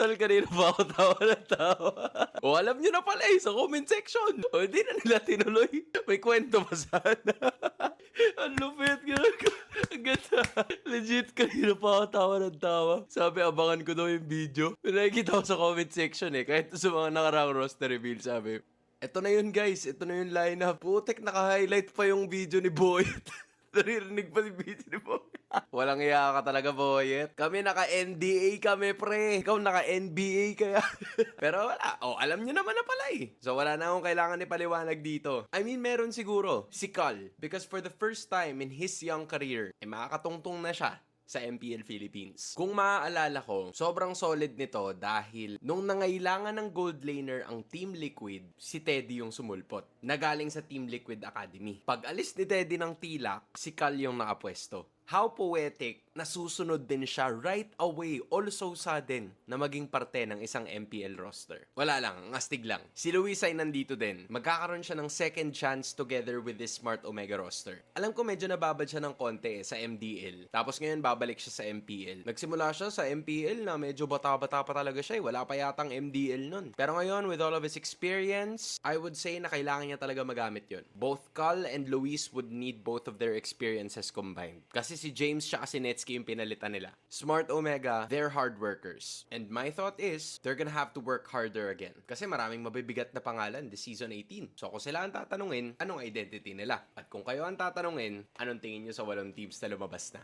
Tol, kanina pa ako tawa ng tawa. O, alam nyo na pala sa comment section. O, hindi na nila tinuloy. May kwento pa sana. Ang lupit. Ang ganda. Legit, kanina pa ako tawa ng tawa. Sabi, abangan ko daw yung video. May nakikita ko sa comment section kahit sa mga nakaraang roster reveal, sabi, eto na yun guys, eto na yung lineup. Putek, naka-highlight pa yung video ni Boyet. Naririnig pa si video ni Boyet. Walang iya ka talaga, Boyet. Kami naka-NDA kami, pre. Ikaw naka-NBA kaya. Pero wala. Alam nyo naman na pala So wala na akong kailangan ipaliwanag dito. I mean, meron siguro. Si Cal. Because for the first time in his young career, makakatungtong na siya sa MPL Philippines. Kung maaalala ko, sobrang solid nito dahil nung nangailangan ng gold laner ang Team Liquid, si Teddy yung sumulpot. Nagaling sa Team Liquid Academy. Pag alis ni Teddy ng tilak, si Cal yung nakapwesto. How poetic, nasusunod din siya right away, all so sudden, na maging parte ng isang MPL roster. Wala lang, ang astig lang. Si Luis ay nandito din. Magkakaroon siya ng second chance together with this Smart Omega roster. Alam ko medyo nababad siya ng konti sa MDL. Tapos ngayon babalik siya sa MPL. Nagsimula siya sa MPL na medyo bata-bata pa talaga siya. Wala pa yatang MDL nun. Pero ngayon, with all of his experience, I would say na kailangan niya talaga magamit yun. Both Cal and Luis would need both of their experiences combined. Kasi si James siya si Netsky yung pinalitan nila. Smart Omega, they're hard workers. And my thought is, they're gonna have to work harder again. Kasi maraming mabibigat na pangalan this season 18. So kung sila ang tatanungin, anong identity nila? At kung kayo ang tatanungin, anong tingin nyo sa 8 teams na lumabas na?